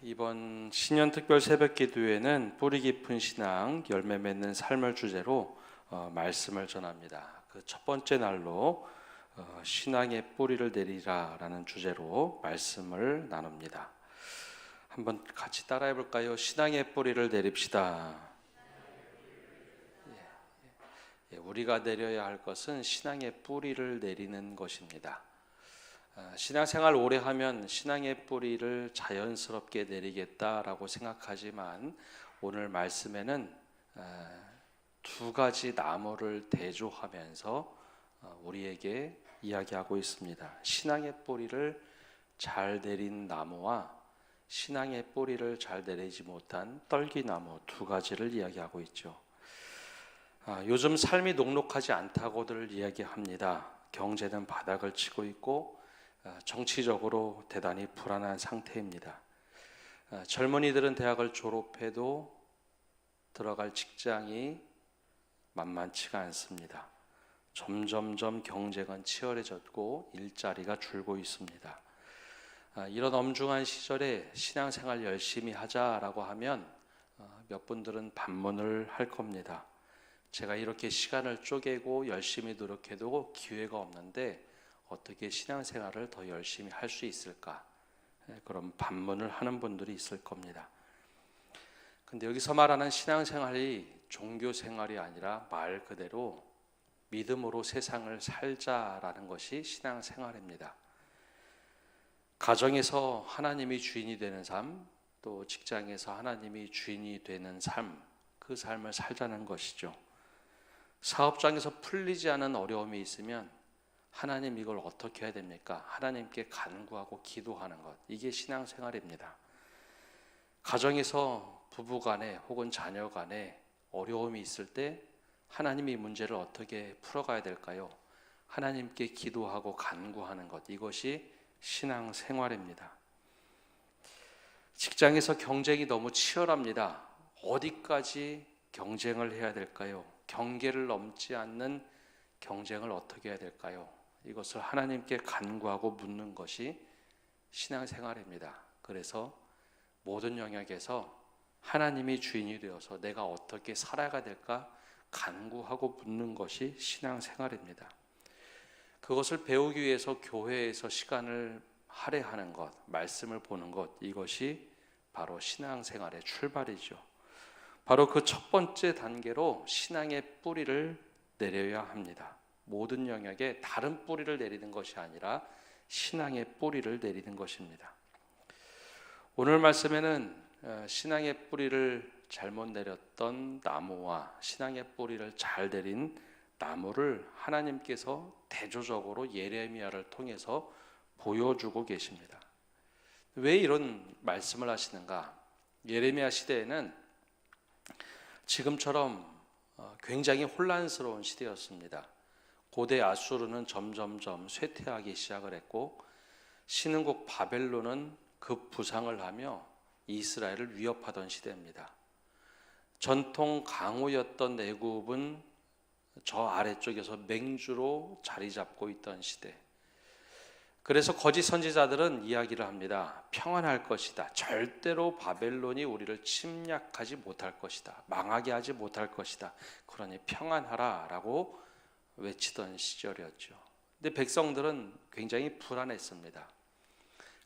이번 신년특별 새벽기도회는 뿌리 깊은 신앙, 열매 맺는 삶을 주제로 말씀을 전합니다. 그 첫 번째 날로 신앙의 뿌리를 내리라 라는 주제로 말씀을 나눕니다. 한번 같이 따라해 볼까요? 신앙의 뿌리를 내립시다. 우리가 내려야 할 것은 신앙의 뿌리를 내리는 것입니다. 신앙생활 오래 하면 신앙의 뿌리를 자연스럽게 내리겠다라고 생각하지만 오늘 말씀에는 두 가지 나무를 대조하면서 우리에게 이야기하고 있습니다. 신앙의 뿌리를 잘 내린 나무와 신앙의 뿌리를 잘 내리지 못한 떨기나무 두 가지를 이야기하고 있죠. 요즘 삶이 녹록하지 않다고들 이야기합니다. 경제는 바닥을 치고 있고 정치적으로 대단히 불안한 상태입니다. 젊은이들은 대학을 졸업해도 들어갈 직장이 만만치가 않습니다. 점점점 경쟁은 치열해졌고 일자리가 줄고 있습니다. 이런 엄중한 시절에 신앙생활 열심히 하자라고 하면 몇 분들은 반문을 할 겁니다. 제가 이렇게 시간을 쪼개고 열심히 노력해도 기회가 없는데 어떻게 신앙생활을 더 열심히 할 수 있을까? 그런 반문을 하는 분들이 있을 겁니다. 근데 여기서 말하는 신앙생활이 종교생활이 아니라 말 그대로 믿음으로 세상을 살자라는 것이 신앙생활입니다. 가정에서 하나님이 주인이 되는 삶, 또 직장에서 하나님이 주인이 되는 삶, 그 삶을 살자는 것이죠. 사업장에서 풀리지 않은 어려움이 있으면 하나님 이걸 어떻게 해야 됩니까? 하나님께 간구하고 기도하는 것, 이게 신앙생활입니다. 가정에서 부부간에 혹은 자녀간에 어려움이 있을 때 하나님이 문제를 어떻게 풀어가야 될까요? 하나님께 기도하고 간구하는 것, 이것이 신앙생활입니다. 직장에서 경쟁이 너무 치열합니다. 어디까지 경쟁을 해야 될까요? 경계를 넘지 않는 경쟁을 어떻게 해야 될까요? 이것을 하나님께 간구하고 묻는 것이 신앙생활입니다. 그래서 모든 영역에서 하나님이 주인이 되어서 내가 어떻게 살아가야 될까 간구하고 묻는 것이 신앙생활입니다. 그것을 배우기 위해서 교회에서 시간을 할애하는 것, 말씀을 보는 것, 이것이 바로 신앙생활의 출발이죠. 바로 그 첫 번째 단계로 신앙의 뿌리를 내려야 합니다. 모든 영역에 다른 뿌리를 내리는 것이 아니라 신앙의 뿌리를 내리는 것입니다. 오늘 말씀에는 신앙의 뿌리를 잘못 내렸던 나무와 신앙의 뿌리를 잘 내린 나무를 하나님께서 대조적으로 예레미야를 통해서 보여주고 계십니다. 왜 이런 말씀을 하시는가? 예레미야 시대에는 지금처럼 굉장히 혼란스러운 시대였습니다. 고대 아수르는 점점점 쇠퇴하기 시작을 했고 신흥국 바벨론은 급부상을 하며 이스라엘을 위협하던 시대입니다. 전통 강호였던 애굽은 저 아래쪽에서 맹주로 자리 잡고 있던 시대. 그래서 거짓 선지자들은 이야기를 합니다. 평안할 것이다. 절대로 바벨론이 우리를 침략하지 못할 것이다. 망하게 하지 못할 것이다. 그러니 평안하라 라고 외치던 시절이었죠. 근데 백성들은 굉장히 불안했습니다.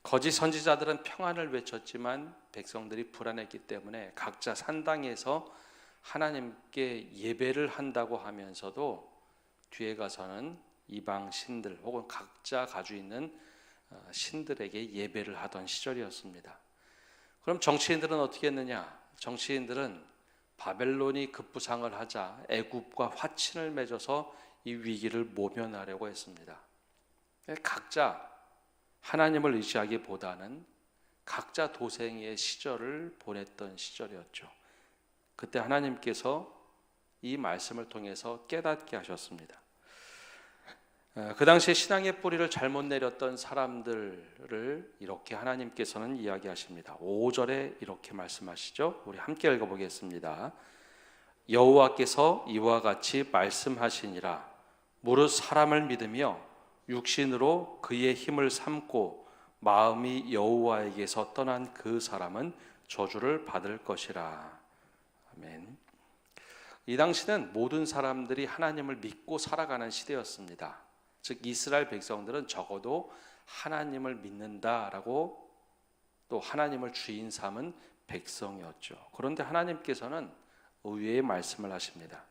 거짓 선지자들은 평안을 외쳤지만 백성들이 불안했기 때문에 각자 산당에서 하나님께 예배를 한다고 하면서도 뒤에 가서는 이방 신들 혹은 각자 가지고 있는 신들에게 예배를 하던 시절이었습니다. 그럼 정치인들은 어떻게 했느냐? 정치인들은 바벨론이 급부상을 하자 애굽과 화친을 맺어서 이 위기를 모면하려고 했습니다. 각자 하나님을 의지하기보다는 각자 도생의 시절을 보냈던 시절이었죠. 그때 하나님께서 이 말씀을 통해서 깨닫게 하셨습니다. 그 당시에 신앙의 뿌리를 잘못 내렸던 사람들을 이렇게 하나님께서는 이야기하십니다. 5절에 이렇게 말씀하시죠. 우리 함께 읽어보겠습니다. 여호와께서 이와 같이 말씀하시니라. 무릇 사람을 믿으며 육신으로 그의 힘을 삼고 마음이 여호와에게서 떠난 그 사람은 저주를 받을 것이라. 아멘. 이 당시는 모든 사람들이 하나님을 믿고 살아가는 시대였습니다. 즉 이스라엘 백성들은 적어도 하나님을 믿는다라고 또 하나님을 주인 삼은 백성이었죠. 그런데 하나님께서는 의외의 말씀을 하십니다.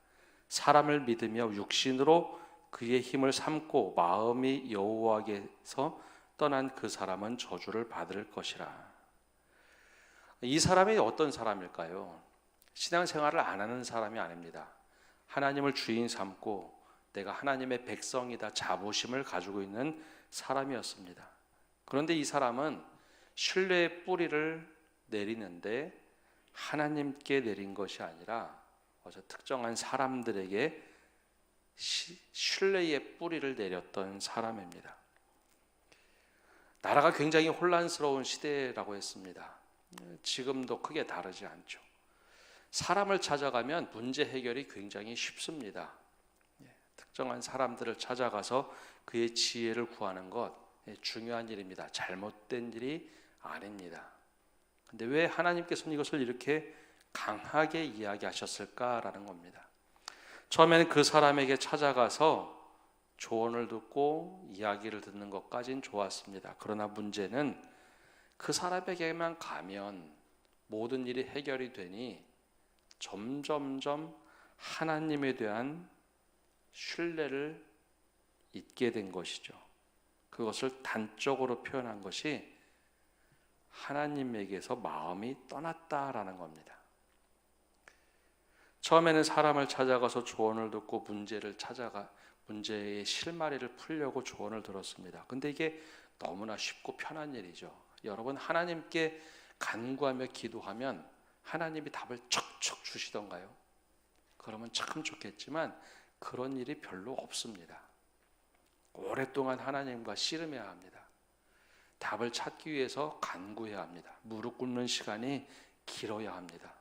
사람을 믿으며 육신으로 그의 힘을 삼고 마음이 여호와에게서 떠난 그 사람은 저주를 받을 것이라. 이 사람이 어떤 사람일까요? 신앙생활을 안 하는 사람이 아닙니다. 하나님을 주인 삼고 내가 하나님의 백성이다 자부심을 가지고 있는 사람이었습니다. 그런데 이 사람은 신뢰의 뿌리를 내리는데 하나님께 내린 것이 아니라 특정한 사람들에게 신뢰의 뿌리를 내렸던 사람입니다. 나라가 굉장히 혼란스러운 시대라고 했습니다. 지금도 크게 다르지 않죠. 사람을 찾아가면 문제 해결이 굉장히 쉽습니다. 특정한 사람들을 찾아가서 그의 지혜를 구하는 것 중요한 일입니다. 잘못된 일이 아닙니다. 근데 왜 하나님께서는 이것을 이렇게 강하게 이야기하셨을까라는 겁니다. 처음에는 그 사람에게 찾아가서 조언을 듣고 이야기를 듣는 것까진 좋았습니다. 그러나 문제는 그 사람에게만 가면 모든 일이 해결이 되니 점점점 하나님에 대한 신뢰를 잊게 된 것이죠. 그것을 단적으로 표현한 것이 하나님에게서 마음이 떠났다라는 겁니다. 처음에는 사람을 찾아가서 조언을 듣고 문제의 실마리를 풀려고 조언을 들었습니다. 근데 이게 너무나 쉽고 편한 일이죠. 여러분, 하나님께 간구하며 기도하면 하나님이 답을 척척 주시던가요? 그러면 참 좋겠지만 그런 일이 별로 없습니다. 오랫동안 하나님과 씨름해야 합니다. 답을 찾기 위해서 간구해야 합니다. 무릎 꿇는 시간이 길어야 합니다.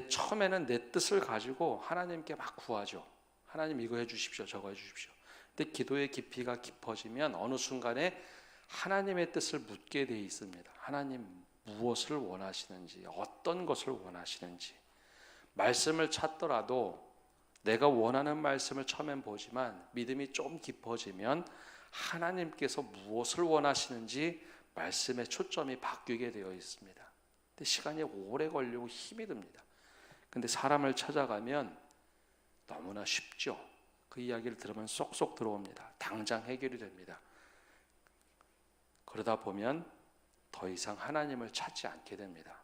처음에는 내 뜻을 가지고 하나님께 막 구하죠. 하나님 이거 해주십시오, 저거 해주십시오. 근데 기도의 깊이가 깊어지면 어느 순간에 하나님의 뜻을 묻게 돼 있습니다. 하나님 무엇을 원하시는지, 어떤 것을 원하시는지. 말씀을 찾더라도 내가 원하는 말씀을 처음엔 보지만 믿음이 좀 깊어지면 하나님께서 무엇을 원하시는지 말씀의 초점이 바뀌게 되어 있습니다. 근데 시간이 오래 걸리고 힘이 듭니다. 근데 사람을 찾아가면 너무나 쉽죠. 그 이야기를 들으면 쏙쏙 들어옵니다. 당장 해결이 됩니다. 그러다 보면 더 이상 하나님을 찾지 않게 됩니다.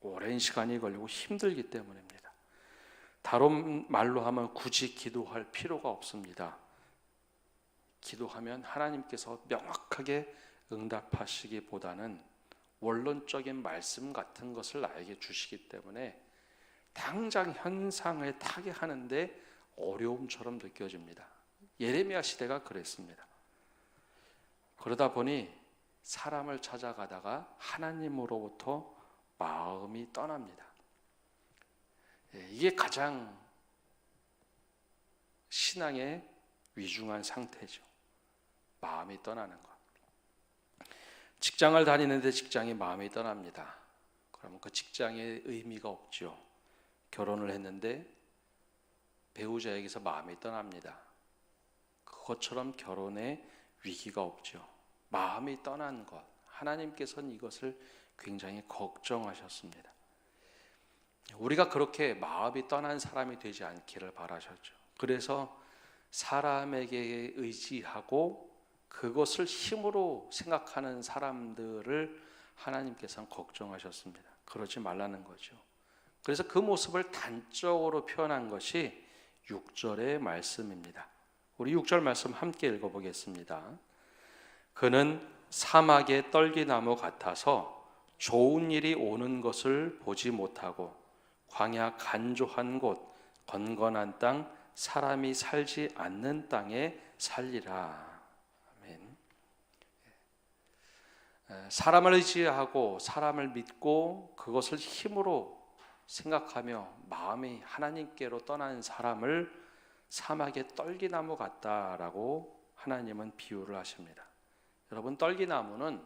오랜 시간이 걸리고 힘들기 때문입니다. 다른 말로 하면 굳이 기도할 필요가 없습니다. 기도하면 하나님께서 명확하게 응답하시기보다는 원론적인 말씀 같은 것을 나에게 주시기 때문에 당장 현상을 타게 하는데 어려움처럼 느껴집니다. 예레미야 시대가 그랬습니다. 그러다 보니 사람을 찾아가다가 하나님으로부터 마음이 떠납니다. 이게 가장 신앙의 위중한 상태죠. 마음이 떠나는 것. 직장을 다니는데 직장이 마음이 떠납니다. 그러면 그 직장에 의미가 없죠. 결혼을 했는데 배우자에게서 마음이 떠납니다. 그것처럼 결혼에 위기가 없죠. 마음이 떠난 것. 하나님께서는 이것을 굉장히 걱정하셨습니다. 우리가 그렇게 마음이 떠난 사람이 되지 않기를 바라셨죠. 그래서 사람에게 의지하고 그것을 힘으로 생각하는 사람들을 하나님께서는 걱정하셨습니다. 그러지 말라는 거죠. 그래서 그 모습을 단적으로 표현한 것이 6절의 말씀입니다. 우리 6절 말씀 함께 읽어보겠습니다. 그는 사막의 떨기나무 같아서 좋은 일이 오는 것을 보지 못하고 광야 간조한 곳 건건한 땅 사람이 살지 않는 땅에 살리라. 아멘. 사람을 의지하고 사람을 믿고 그것을 힘으로 생각하며 마음이 하나님께로 떠난 사람을 사막의 떨기나무 같다라고 하나님은 비유를 하십니다. 여러분, 떨기나무는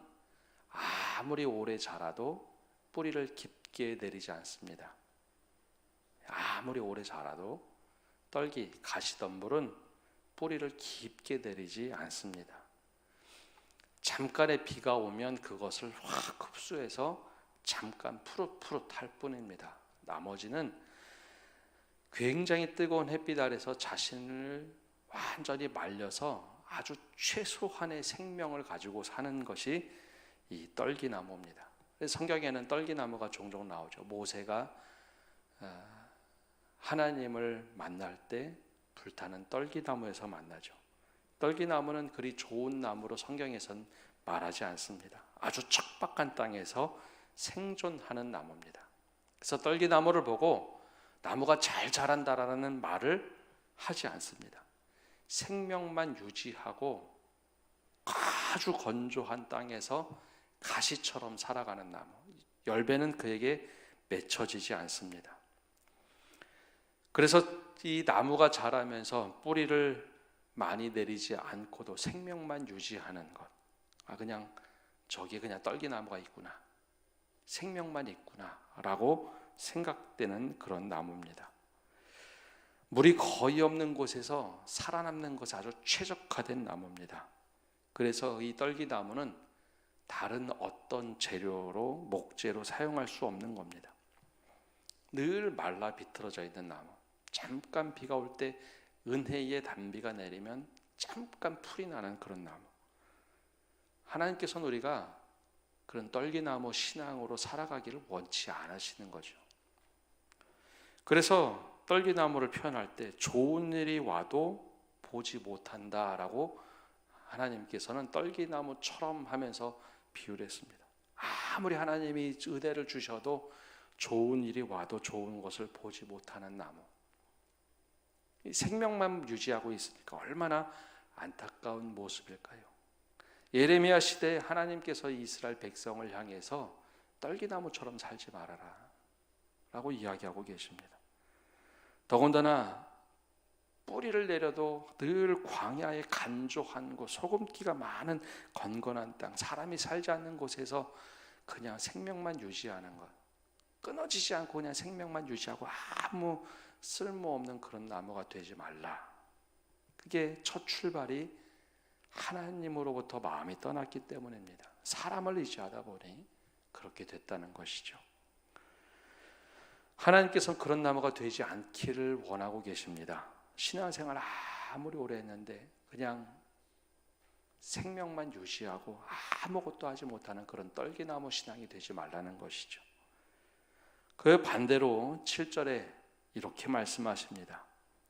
아무리 오래 자라도 뿌리를 깊게 내리지 않습니다. 아무리 오래 자라도 가시덤불은 뿌리를 깊게 내리지 않습니다. 잠깐의 비가 오면 그것을 확 흡수해서 잠깐 푸릇푸릇할 뿐입니다. 나머지는 굉장히 뜨거운 햇빛 아래서 자신을 완전히 말려서 아주 최소한의 생명을 가지고 사는 것이 이 떨기나무입니다. 그래서 성경에는 떨기나무가 종종 나오죠. 모세가 하나님을 만날 때 불타는 떨기나무에서 만나죠. 떨기나무는 그리 좋은 나무로 성경에선 말하지 않습니다. 아주 척박한 땅에서 생존하는 나무입니다. 그래서 떨기나무를 보고 나무가 잘 자란다라는 말을 하지 않습니다. 생명만 유지하고 아주 건조한 땅에서 가시처럼 살아가는 나무. 열매는 그에게 맺혀지지 않습니다. 그래서 이 나무가 자라면서 뿌리를 많이 내리지 않고도 생명만 유지하는 것. 그냥 저기 그냥 떨기나무가 있구나. 생명만 있구나 라고 생각되는 그런 나무입니다. 물이 거의 없는 곳에서 살아남는 것이 아주 최적화된 나무입니다. 그래서 이 떨기나무는 다른 어떤 재료로 목재로 사용할 수 없는 겁니다. 늘 말라 비틀어져 있는 나무. 잠깐 비가 올 때 은혜의 단비가 내리면 잠깐 풀이 나는 그런 나무. 하나님께서는 우리가 그런 떨기나무 신앙으로 살아가기를 원치 않으시는 거죠. 그래서 떨기나무를 표현할 때 좋은 일이 와도 보지 못한다라고 하나님께서는 떨기나무처럼 하면서 비유를 했습니다. 아무리 하나님이 은혜를 주셔도 좋은 일이 와도 좋은 것을 보지 못하는 나무. 생명만 유지하고 있으니까 얼마나 안타까운 모습일까요? 예레미야 시대에 하나님께서 이스라엘 백성을 향해서 떨기나무처럼 살지 말아라 라고 이야기하고 계십니다. 더군다나 뿌리를 내려도 늘 광야의 간조한 곳, 소금기가 많은 건건한 땅, 사람이 살지 않는 곳에서 그냥 생명만 유지하는 것, 끊어지지 않고 그냥 생명만 유지하고 아무 쓸모없는 그런 나무가 되지 말라. 그게 첫 출발이 하나님으로부터 마음이 떠났기 때문입니다. 사람을 의지하다 보니 그렇게 됐다는 것이죠. 하나님께서는 그런 나무가 되지 않기를 원하고 계십니다. 신앙생활 아무리 오래 했는데 그냥 생명만 유지하고 아무것도 하지 못하는 그런 떨기나무 신앙이 되지 말라는 것이죠. 그 반대로 7절에 이렇게 말씀하십니다.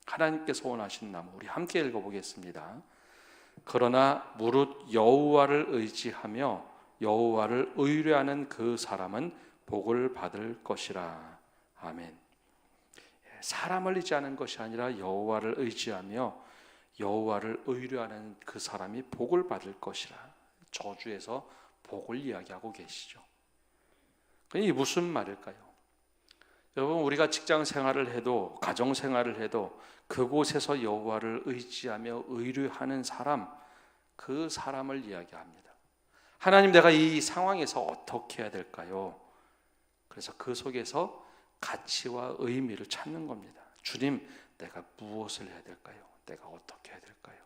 하나님께서 원하시는 나무, 우리 함께 읽어보겠습니다. 그러나 무릇 여호와를 의지하며 여호와를 의뢰하는 그 사람은 복을 받을 것이라. 아멘. 사람을 의지하는 것이 아니라 여호와를 의지하며 여호와를 의뢰하는 그 사람이 복을 받을 것이라. 저주에서 복을 이야기하고 계시죠. 이게 무슨 말일까요? 여러분, 우리가 직장 생활을 해도 가정 생활을 해도 그곳에서 여호와를 의지하며 의뢰하는 사람, 그 사람을 이야기합니다. 하나님, 내가 이 상황에서 어떻게 해야 될까요? 그래서 그 속에서 가치와 의미를 찾는 겁니다. 주님, 내가 무엇을 해야 될까요? 내가 어떻게 해야 될까요?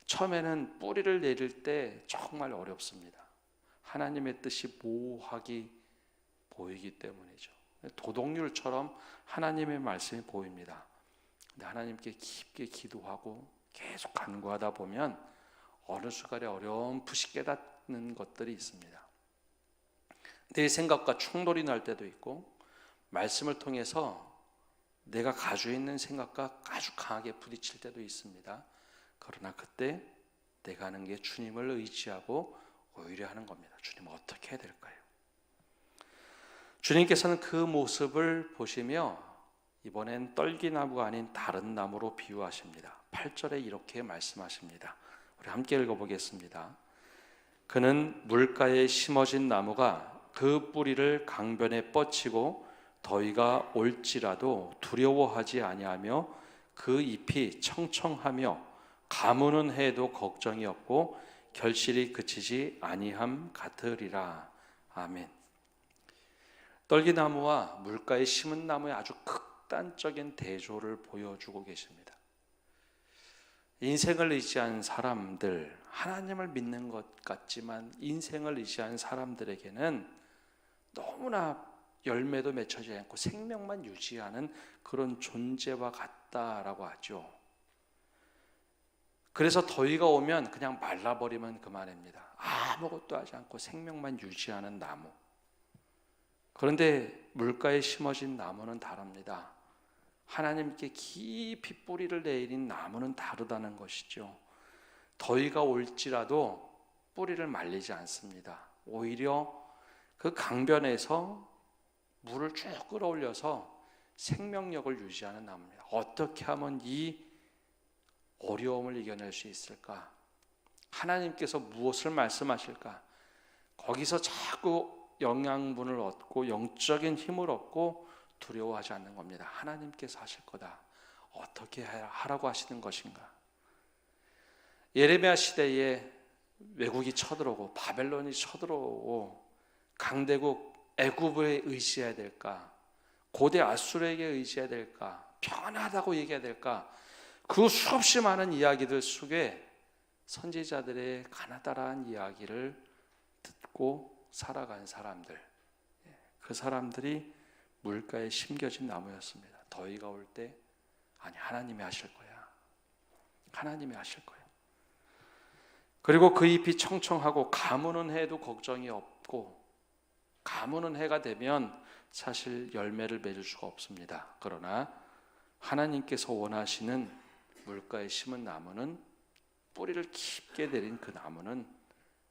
처음에는 뿌리를 내릴 때 정말 어렵습니다. 하나님의 뜻이 모호하게 보이기 때문이죠. 도덕률처럼 하나님의 말씀이 보입니다. 근데 하나님께 깊게 기도하고 계속 간구하다 보면 어느 순간에 어렴풋이 깨닫는 것들이 있습니다. 내 생각과 충돌이 날 때도 있고, 말씀을 통해서 내가 가지고 있는 생각과 아주 강하게 부딪힐 때도 있습니다. 그러나 그때 내가 하는 게 주님을 의지하고 의뢰하는 겁니다. 주님, 어떻게 해야 될까요? 주님께서는 그 모습을 보시며 이번엔 떨기나무가 아닌 다른 나무로 비유하십니다. 8절에 이렇게 말씀하십니다. 우리 함께 읽어보겠습니다. 그는 물가에 심어진 나무가 그 뿌리를 강변에 뻗치고 더위가 올지라도 두려워하지 아니하며 그 잎이 청청하며 가무는 해도 걱정이 없고 결실이 그치지 아니함 같으리라. 아멘. 떨기나무와 물가에 심은 나무의 아주 극단적인 대조를 보여주고 계십니다. 인생을 의지한 사람들, 하나님을 믿는 것 같지만 인생을 의지한 사람들에게는 너무나 열매도 맺혀지지 않고 생명만 유지하는 그런 존재와 같다라고 하죠. 그래서 더위가 오면 그냥 말라버리면 그만입니다. 아무것도 하지 않고 생명만 유지하는 나무. 그런데 물가에 심어진 나무는 다릅니다. 하나님께 깊이 뿌리를 내린 나무는 다르다는 것이죠. 더위가 올지라도 뿌리를 말리지 않습니다. 오히려 그 강변에서 물을 쭉 끌어올려서 생명력을 유지하는 나무입니다. 어떻게 하면 이 어려움을 이겨낼 수 있을까? 하나님께서 무엇을 말씀하실까? 거기서 자꾸 영양분을 얻고 영적인 힘을 얻고 두려워하지 않는 겁니다. 하나님께서 하실 거다. 어떻게 하라고 하시는 것인가? 예레미야 시대에 외국이 쳐들어오고 바벨론이 쳐들어오고 강대국 애굽에 의지해야 될까? 고대 아수르에게 의지해야 될까? 편하다고 얘기해야 될까? 그 수없이 많은 이야기들 속에 선지자들의 가나다란 이야기를 듣고 살아간 사람들, 그 사람들이 물가에 심겨진 나무였습니다. 더위가 올 때 아니 하나님이 하실 거야. 하나님이 하실 거야. 그리고 그 잎이 청청하고 가무는 해도 걱정이 없고, 가무는 해가 되면 사실 열매를 맺을 수가 없습니다. 그러나 하나님께서 원하시는 물가에 심은 나무는, 뿌리를 깊게 내린 그 나무는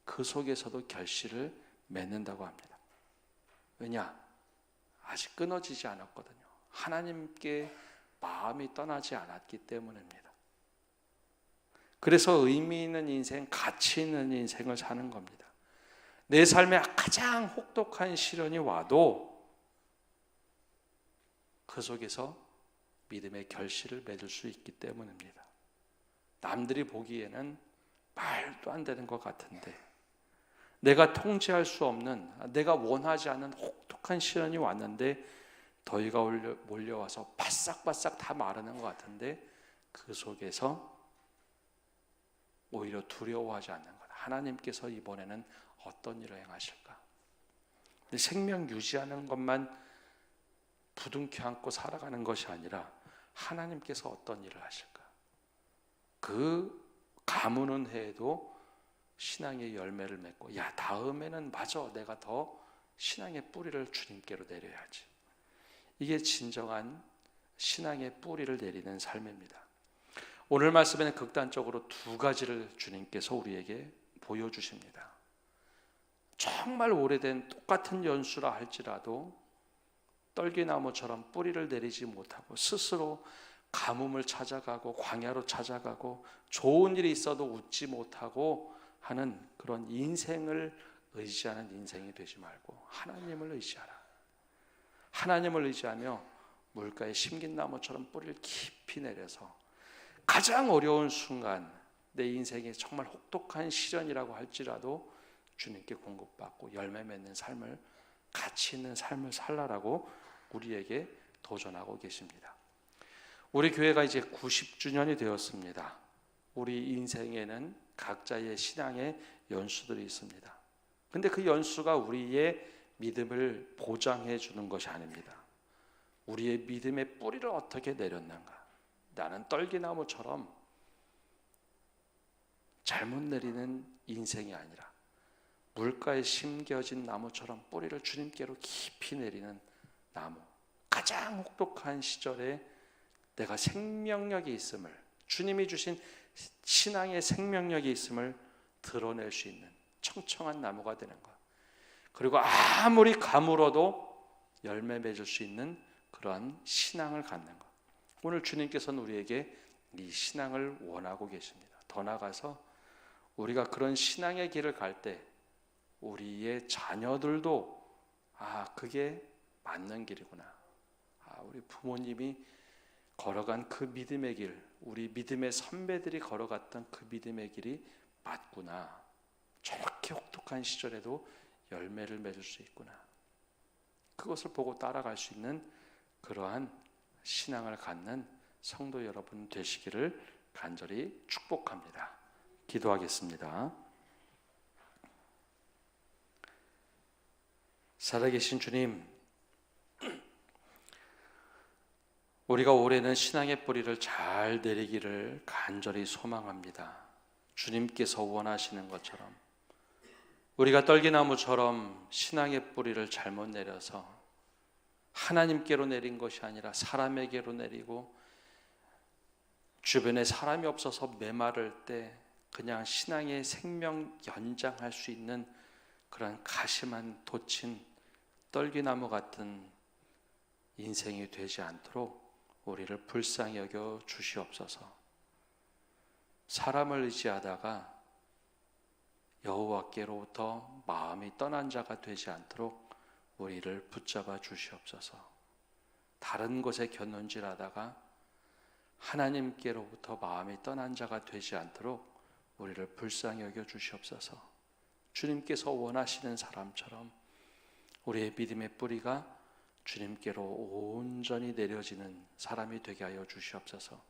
그 속에서도 결실을 맺는다고 합니다. 왜냐? 아직 끊어지지 않았거든요. 하나님께 마음이 떠나지 않았기 때문입니다. 그래서 의미 있는 인생, 가치 있는 인생을 사는 겁니다. 내 삶에 가장 혹독한 시련이 와도 그 속에서 믿음의 결실을 맺을 수 있기 때문입니다. 남들이 보기에는 말도 안 되는 것 같은데, 내가 통제할 수 없는, 내가 원하지 않는 혹독한 시련이 왔는데 더위가 몰려와서 바싹바싹 다 마르는 것 같은데 그 속에서 오히려 두려워하지 않는 것. 하나님께서 이번에는 어떤 일을 행하실까? 생명 유지하는 것만 부둥켜 안고 살아가는 것이 아니라 하나님께서 어떤 일을 하실까? 그 가무는 해에도 신앙의 열매를 맺고, 야 다음에는 맞아, 내가 더 신앙의 뿌리를 주님께로 내려야지. 이게 진정한 신앙의 뿌리를 내리는 삶입니다. 오늘 말씀에는 극단적으로 두 가지를 주님께서 우리에게 보여주십니다. 정말 오래된 똑같은 연수라 할지라도 떨기나무처럼 뿌리를 내리지 못하고 스스로 가뭄을 찾아가고 광야로 찾아가고 좋은 일이 있어도 웃지 못하고 하는 그런 인생을 의지하는 인생이 되지 말고 하나님을 의지하라. 하나님을 의지하며 물가에 심긴 나무처럼 뿌리를 깊이 내려서 가장 어려운 순간, 내 인생에 정말 혹독한 시련이라고 할지라도 주님께 공급받고 열매 맺는 삶을, 가치 있는 삶을 살라라고 우리에게 도전하고 계십니다. 우리 교회가 이제 90주년이 되었습니다. 우리 인생에는 각자의 신앙의 연수들이 있습니다. 근데 그 연수가 우리의 믿음을 보장해 주는 것이 아닙니다. 우리의 믿음의 뿌리를 어떻게 내렸는가? 나는 떨기나무처럼 잘못 내리는 인생이 아니라 물가에 심겨진 나무처럼 뿌리를 주님께로 깊이 내리는 나무. 가장 혹독한 시절에 내가 생명력이 있음을, 주님이 주신 신앙의 생명력이 있음을 드러낼 수 있는 청청한 나무가 되는 것. 그리고 아무리 가물어도 열매 맺을 수 있는 그러한 신앙을 갖는 것. 오늘 주님께서는 우리에게 이 신앙을 원하고 계십니다. 더 나아가서 우리가 그런 신앙의 길을 갈 때 우리의 자녀들도 그게 맞는 길이구나. 우리 부모님이 걸어간 그 믿음의 길, 우리 믿음의 선배들이 걸어갔던 그 믿음의 길이 맞구나. 저렇게 혹독한 시절에도 열매를 맺을 수 있구나. 그것을 보고 따라갈 수 있는 그러한 신앙을 갖는 성도 여러분 되시기를 간절히 축복합니다. 기도하겠습니다. 살아계신 주님, 우리가 올해는 신앙의 뿌리를 잘 내리기를 간절히 소망합니다. 주님께서 원하시는 것처럼 우리가 떨기나무처럼 신앙의 뿌리를 잘못 내려서 하나님께로 내린 것이 아니라 사람에게로 내리고 주변에 사람이 없어서 메마를 때 그냥 신앙의 생명 연장할 수 있는 그런 가심한 돛인 떨기나무 같은 인생이 되지 않도록 우리를 불쌍히 여겨 주시옵소서. 사람을 의지하다가 여호와께로부터 마음이 떠난 자가 되지 않도록 우리를 붙잡아 주시옵소서. 다른 곳에 곁눈질하다가 하나님께로부터 마음이 떠난 자가 되지 않도록 우리를 불쌍히 여겨 주시옵소서. 주님께서 원하시는 사람처럼 우리의 믿음의 뿌리가 주님께로 온전히 내려지는 사람이 되게 하여 주시옵소서.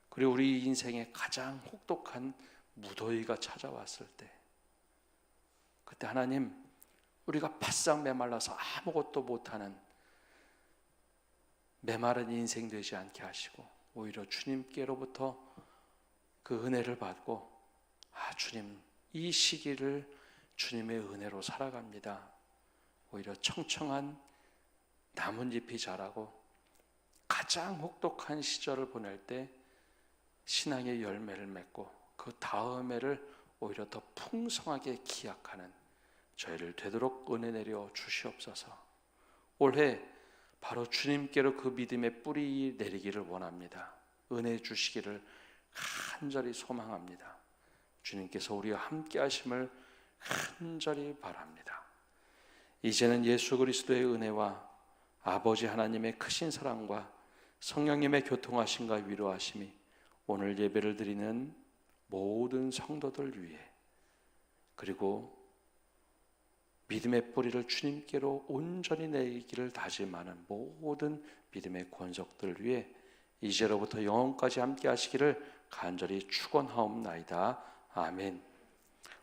그리고 우리 인생에 가장 혹독한 무더위가 찾아왔을 때, 그때 하나님, 우리가 바싹 메말라서 아무것도 못하는 메마른 인생 되지 않게 하시고 오히려 주님께로부터 그 은혜를 받고, 주님, 이 시기를 주님의 은혜로 살아갑니다. 오히려 청청한 나뭇잎이 자라고 가장 혹독한 시절을 보낼 때 신앙의 열매를 맺고 그 다음 해를 오히려 더 풍성하게 기약하는 저희를 되도록 은혜 내려 주시옵소서. 올해 바로 주님께로 그 믿음의 뿌리 내리기를 원합니다. 은혜 주시기를 간절히 소망합니다. 주님께서 우리와 함께 하심을 간절히 바랍니다. 이제는 예수 그리스도의 은혜와 아버지 하나님의 크신 사랑과 성령님의 교통하심과 위로하심이 오늘 예배를 드리는 모든 성도들 위해, 그리고 믿음의 뿌리를 주님께로 온전히 내기를 다짐하는 모든 믿음의 권속들 위해 이제로부터 영원까지 함께 하시기를 간절히 축원하옵나이다. 아멘.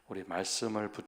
우리 말씀을